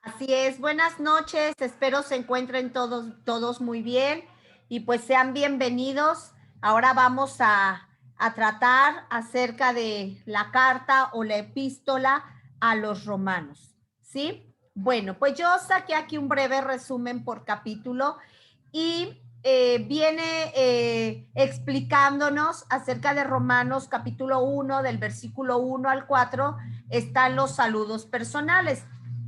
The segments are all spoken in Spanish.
Así es, buenas noches, espero se encuentren todos muy bien y pues sean bienvenidos. Ahora vamos a tratar acerca de la carta o la epístola a los romanos, ¿sí? Bueno, pues yo saqué aquí un breve resumen por capítulo y viene explicándonos acerca de Romanos capítulo 1, del versículo 1 al 4, están los saludos personales.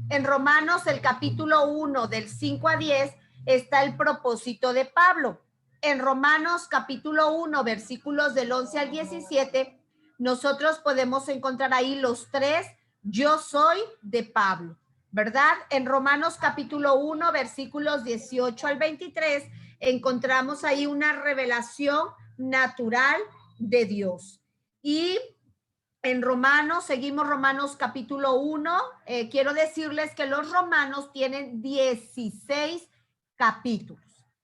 En Romanos, el capítulo 1, del 5 a 10, está el propósito de Pablo. En Romanos, capítulo 1, versículos del 11 al 17, nosotros podemos encontrar ahí los tres, yo soy de Pablo, ¿verdad? En Romanos, capítulo 1, versículos 18 al 23, encontramos ahí una revelación natural de Dios. Y en Romanos, seguimos Romanos capítulo 1. Quiero decirles que los romanos tienen 16 capítulos.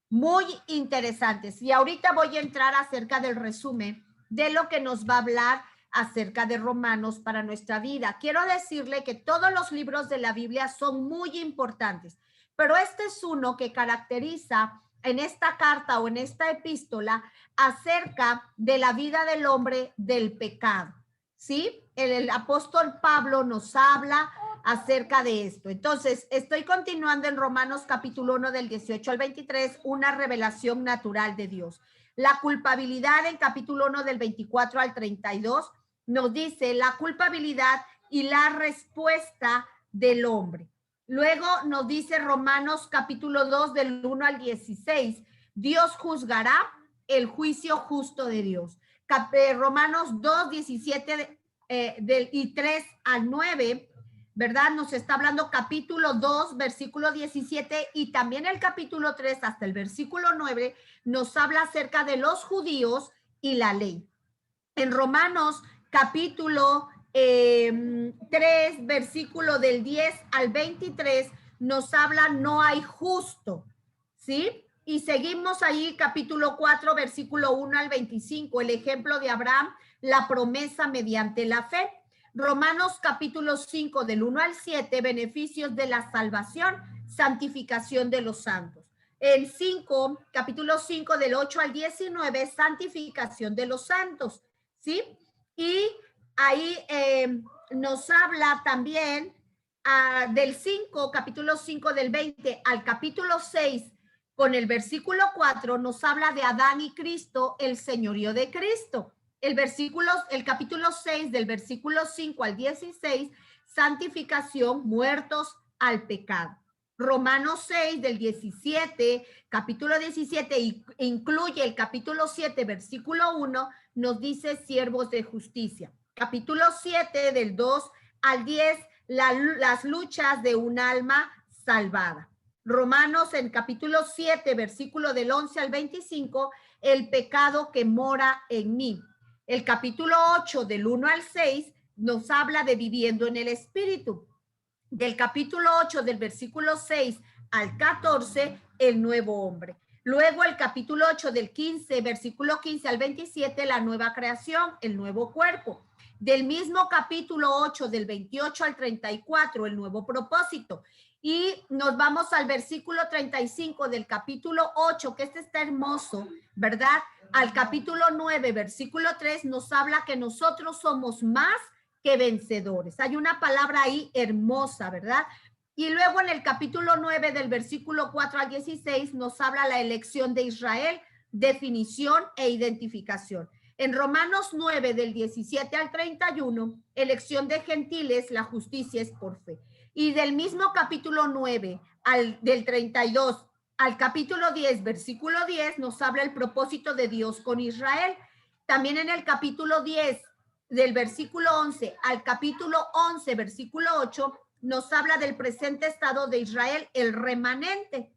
Muy interesantes. Y ahorita voy a entrar acerca del resumen de lo que nos va a hablar acerca de Romanos para nuestra vida. Quiero decirle que todos los libros de la Biblia son muy importantes, pero este es uno que caracteriza en esta carta o en esta epístola acerca de la vida del hombre del pecado. ¿Sí? El apóstol Pablo nos habla acerca de esto. Entonces, estoy continuando en Romanos capítulo 1 del 18 al 23, una revelación natural de Dios. La culpabilidad en capítulo 1 del 24 al 32 nos dice la culpabilidad y la respuesta del hombre. Luego nos dice Romanos capítulo 2 del 1 al 16, Dios juzgará el juicio justo de Dios. Romanos 2, 17 y 3 al 9, ¿verdad? Nos está hablando capítulo 2, versículo 17 y también el capítulo 3 hasta el versículo 9 nos habla acerca de los judíos y la ley. En Romanos capítulo 3, versículo del 10 al 23, nos habla no hay justo, ¿sí? Y seguimos ahí capítulo 4, versículo 1 al 25, el ejemplo de Abraham, la promesa mediante la fe. Romanos capítulo 5, del 1 al 7, beneficios de la salvación, santificación de los santos. En 5, capítulo 5, del 8 al 19, santificación de los santos, ¿sí? Y ahí nos habla también del 5, capítulo 5 del 20 al capítulo 6, con el versículo 4, nos habla de Adán y Cristo, el señorío de Cristo. El capítulo 6, del versículo 5 al 16, santificación, muertos al pecado. Romanos 6, del 17, capítulo 17, incluye el capítulo 7, versículo 1, nos dice siervos de justicia. Capítulo 7, del 2 al 10, las luchas de un alma salvada. Romanos en capítulo 7, versículo del 11 al 25, el pecado que mora en mí. El capítulo 8, del 1 al 6, nos habla de viviendo en el Espíritu. Del capítulo 8, del versículo 6 al 14, el nuevo hombre. Luego el capítulo 8, del 15, versículo 15 al 27, la nueva creación, el nuevo cuerpo. Del mismo capítulo 8, del 28 al 34, el nuevo propósito. Y nos vamos al versículo 35 del capítulo 8, que este está hermoso, ¿verdad? Al capítulo 9, versículo 3, nos habla que nosotros somos más que vencedores. Hay una palabra ahí hermosa, ¿verdad? Y luego en el capítulo 9 del versículo 4 al 16 nos habla la elección de Israel, definición e identificación. En Romanos 9 del 17 al 31, elección de gentiles, la justicia es por fe. Y del mismo capítulo 9 del 32 al capítulo 10, versículo 10, nos habla el propósito de Dios con Israel. También en el capítulo 10, del versículo 11 al capítulo 11, versículo 8, nos habla del presente estado de Israel, el remanente.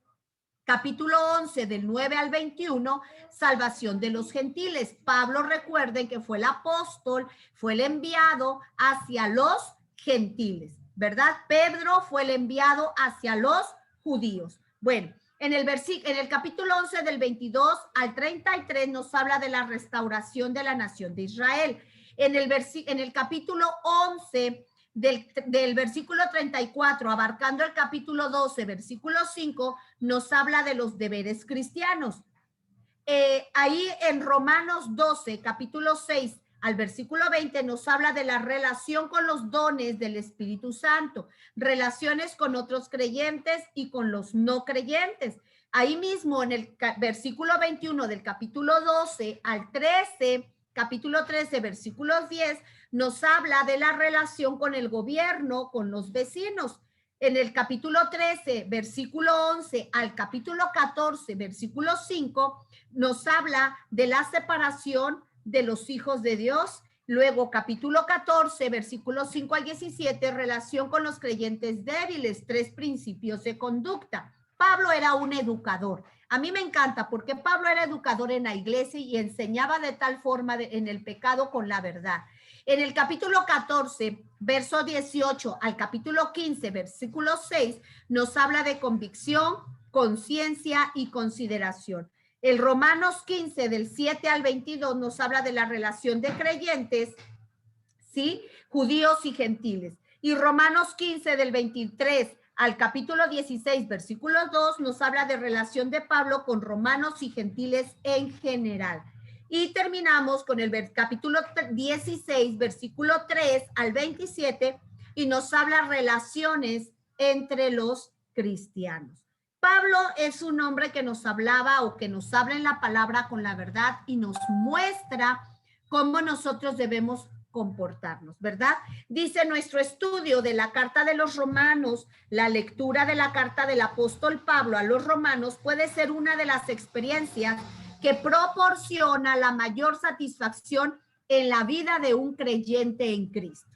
Capítulo 11, del 9 al 21, salvación de los gentiles. Pablo, recuerden que fue el apóstol, fue el enviado hacia los gentiles, ¿verdad? Pedro fue el enviado hacia los judíos. Bueno, en el capítulo 11, del 22 al 33, nos habla de la restauración de la nación de Israel. En el capítulo 11, del versículo 34, abarcando el capítulo 12, versículo 5, nos habla de los deberes cristianos. Ahí en Romanos 12, capítulo 6 al versículo 20 nos habla de la relación con los dones del Espíritu Santo, relaciones con otros creyentes y con los no creyentes. Ahí mismo en el versículo 21 del capítulo 12 al 13, capítulo 13, versículos 10, nos habla de la relación con el gobierno, con los vecinos. En el capítulo 13, versículo 11 al capítulo 14, versículo 5, nos habla de la separación de los hijos de Dios. Luego, capítulo 14, versículos 5 al 17, relación con los creyentes débiles, 3 principios de conducta. Pablo era un educador. A mí me encanta porque Pablo era educador en la iglesia y enseñaba de tal forma en el pecado con la verdad. En el capítulo 14, verso 18 al capítulo 15, versículo 6, nos habla de convicción, conciencia y consideración. El Romanos 15, del 7 al 22, nos habla de la relación de creyentes, ¿sí? Judíos y gentiles. Y Romanos 15, del 23 al capítulo 16, versículo 2, nos habla de relación de Pablo con romanos y gentiles en general. Y terminamos con el capítulo 16, versículo 3 al 27, y nos habla relaciones entre los cristianos. Pablo es un hombre que nos hablaba o que nos habla en la palabra con la verdad y nos muestra cómo nosotros debemos comportarnos, ¿verdad? Dice nuestro estudio de la carta de los romanos, la lectura de la carta del apóstol Pablo a los romanos puede ser una de las experiencias que proporciona la mayor satisfacción en la vida de un creyente en Cristo.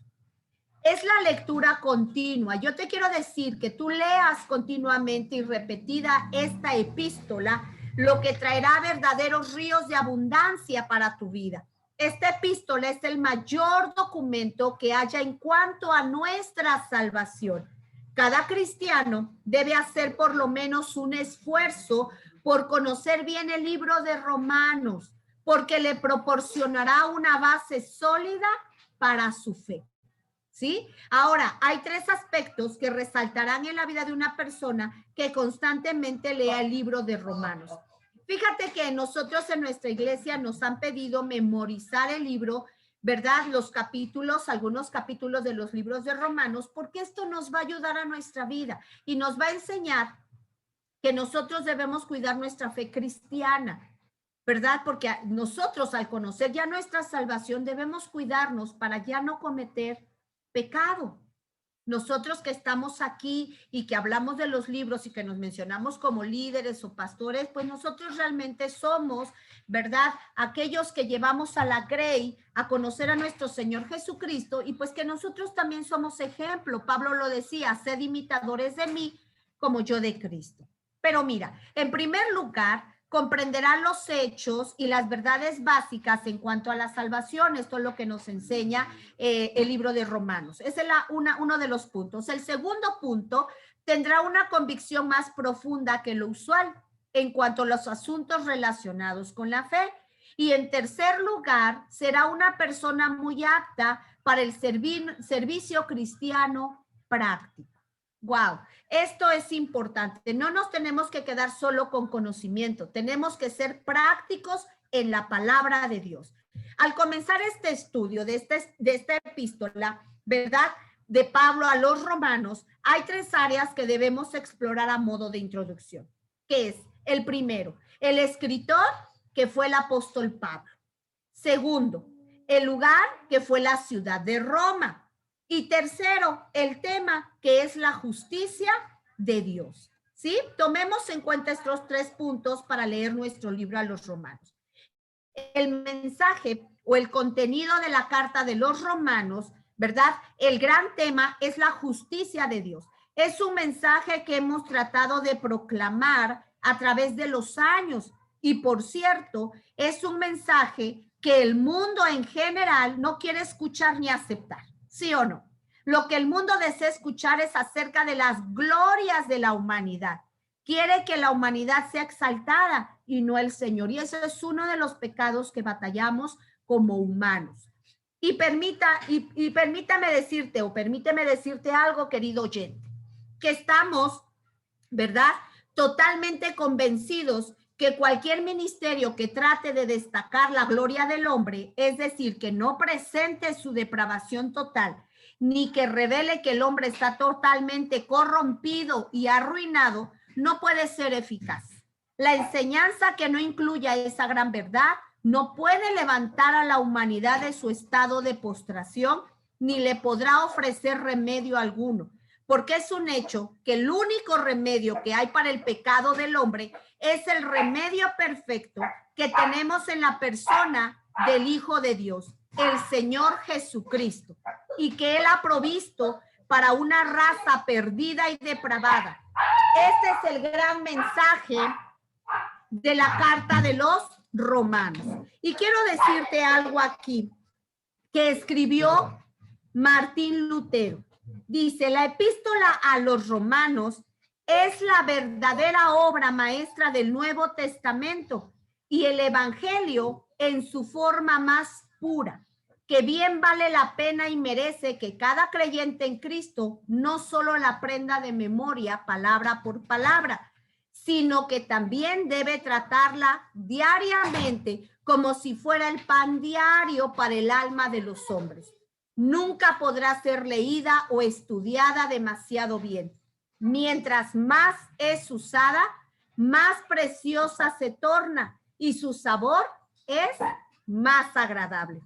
Es la lectura continua. Yo te quiero decir que tú leas continuamente y repetida esta epístola, lo que traerá verdaderos ríos de abundancia para tu vida. Esta epístola es el mayor documento que haya en cuanto a nuestra salvación. Cada cristiano debe hacer por lo menos un esfuerzo por conocer bien el libro de Romanos, porque le proporcionará una base sólida para su fe. ¿Sí? Ahora, hay 3 aspectos que resaltarán en la vida de una persona que constantemente lea el libro de Romanos. Fíjate que nosotros en nuestra iglesia nos han pedido memorizar el libro, ¿verdad? Los capítulos, algunos capítulos de los libros de Romanos, porque esto nos va a ayudar a nuestra vida y nos va a enseñar que nosotros debemos cuidar nuestra fe cristiana, ¿verdad? Porque nosotros al conocer ya nuestra salvación debemos cuidarnos para ya no cometer pecado. Nosotros que estamos aquí y que hablamos de los libros y que nos mencionamos como líderes o pastores, pues nosotros realmente somos, ¿verdad? Aquellos que llevamos a la Grey a conocer a nuestro Señor Jesucristo y pues que nosotros también somos ejemplo. Pablo lo decía, sed imitadores de mí como yo de Cristo. Pero mira, en primer lugar, comprenderán los hechos y las verdades básicas en cuanto a la salvación. Esto es lo que nos enseña el libro de Romanos. Ese es uno de los puntos. El segundo punto, tendrá una convicción más profunda que lo usual en cuanto a los asuntos relacionados con la fe. Y en tercer lugar, será una persona muy apta para el servicio cristiano práctico. Wow, esto es importante. No nos tenemos que quedar solo con conocimiento. Tenemos que ser prácticos en la palabra de Dios. Al comenzar este estudio de esta epístola, ¿verdad? De Pablo a los romanos, hay 3 áreas que debemos explorar a modo de introducción. ¿Qué es? El primero, el escritor, que fue el apóstol Pablo. Segundo, el lugar, que fue la ciudad de Roma. Y tercero, el tema, que es la justicia de Dios. ¿Sí? Tomemos en cuenta estos 3 puntos para leer nuestro libro a los romanos. El mensaje o el contenido de la carta de los romanos, ¿verdad? El gran tema es la justicia de Dios. Es un mensaje que hemos tratado de proclamar a través de los años. Y por cierto, es un mensaje que el mundo en general no quiere escuchar ni aceptar. ¿Sí o no? Lo que el mundo desea escuchar es acerca de las glorias de la humanidad. Quiere que la humanidad sea exaltada y no el Señor. Y eso es uno de los pecados que batallamos como humanos. Y permítame decirte algo, querido oyente, que estamos, ¿verdad?, totalmente convencidos que cualquier ministerio que trate de destacar la gloria del hombre, es decir, que no presente su depravación total, ni que revele que el hombre está totalmente corrompido y arruinado, no puede ser eficaz. La enseñanza que no incluya esa gran verdad no puede levantar a la humanidad de su estado de postración, ni le podrá ofrecer remedio alguno, porque es un hecho que el único remedio que hay para el pecado del hombre es el remedio perfecto que tenemos en la persona del Hijo de Dios, el Señor Jesucristo, y que Él ha provisto para una raza perdida y depravada. Este es el gran mensaje de la carta de los Romanos. Y quiero decirte algo aquí que escribió Martín Lutero. Dice, la epístola a los Romanos es la verdadera obra maestra del Nuevo Testamento y el Evangelio en su forma más pura, que bien vale la pena y merece que cada creyente en Cristo no solo la aprenda de memoria palabra por palabra, sino que también debe tratarla diariamente como si fuera el pan diario para el alma de los hombres. Nunca podrá ser leída o estudiada demasiado bien. Mientras más es usada, más preciosa se torna y su sabor es más agradable.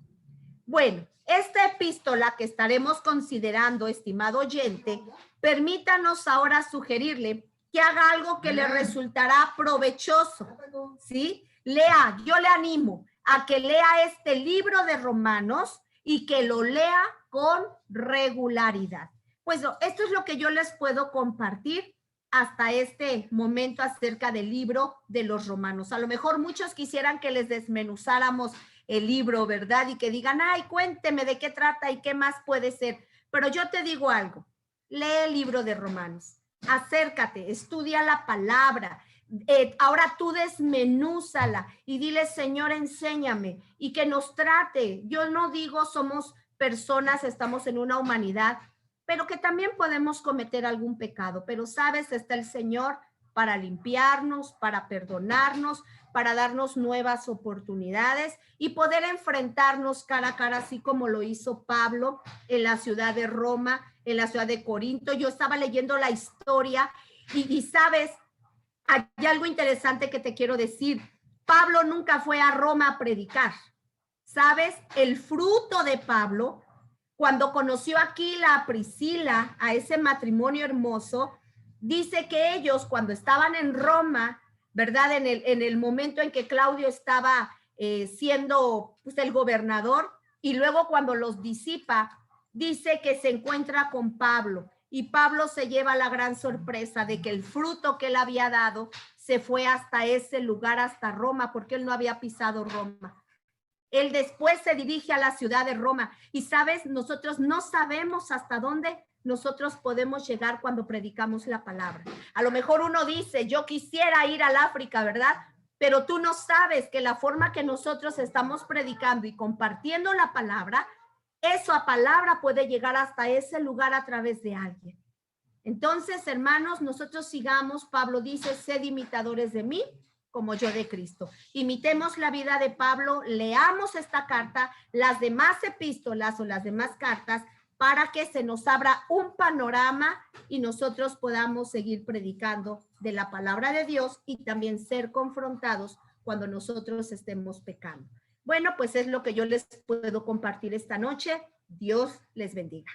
Bueno, esta epístola que estaremos considerando, estimado oyente, permítanos ahora sugerirle que haga algo que le resultará provechoso, ¿sí? Lea, yo le animo a que lea este libro de Romanos y que lo lea con regularidad. Pues esto es lo que yo les puedo compartir hasta este momento acerca del libro de los Romanos. A lo mejor muchos quisieran que les desmenuzáramos el libro, ¿verdad? Y que digan, ay, cuénteme de qué trata y qué más puede ser. Pero yo te digo algo, lee el libro de Romanos, acércate, estudia la palabra, ahora tú desmenúzala y dile, Señor, enséñame y que nos trate. Yo no digo somos personas, estamos en una humanidad, pero que también podemos cometer algún pecado, pero sabes, está el Señor para limpiarnos, para perdonarnos, para darnos nuevas oportunidades y poder enfrentarnos cara a cara, así como lo hizo Pablo en la ciudad de Roma, en la ciudad de Corinto. Yo estaba leyendo la historia y sabes, hay algo interesante que te quiero decir. Pablo nunca fue a Roma a predicar. ¿Sabes? El fruto de Pablo, cuando conoció a Aquila, a Priscila, a ese matrimonio hermoso, dice que ellos cuando estaban en Roma, ¿verdad? En el momento en que Claudio estaba siendo pues, el gobernador, y luego cuando los disipa, dice que se encuentra con Pablo, y Pablo se lleva la gran sorpresa de que el fruto que él había dado se fue hasta ese lugar, hasta Roma, porque él no había pisado Roma. Él después se dirige a la ciudad de Roma y sabes, nosotros no sabemos hasta dónde nosotros podemos llegar cuando predicamos la palabra. A lo mejor uno dice, yo quisiera ir al África, ¿verdad? Pero tú no sabes que la forma que nosotros estamos predicando y compartiendo la palabra, esa palabra puede llegar hasta ese lugar a través de alguien. Entonces, hermanos, nosotros sigamos, Pablo dice, sed imitadores de mí, como yo de Cristo. Imitemos la vida de Pablo, leamos esta carta, las demás epístolas o las demás cartas, para que se nos abra un panorama y nosotros podamos seguir predicando de la palabra de Dios y también ser confrontados cuando nosotros estemos pecando. Bueno, pues es lo que yo les puedo compartir esta noche. Dios les bendiga.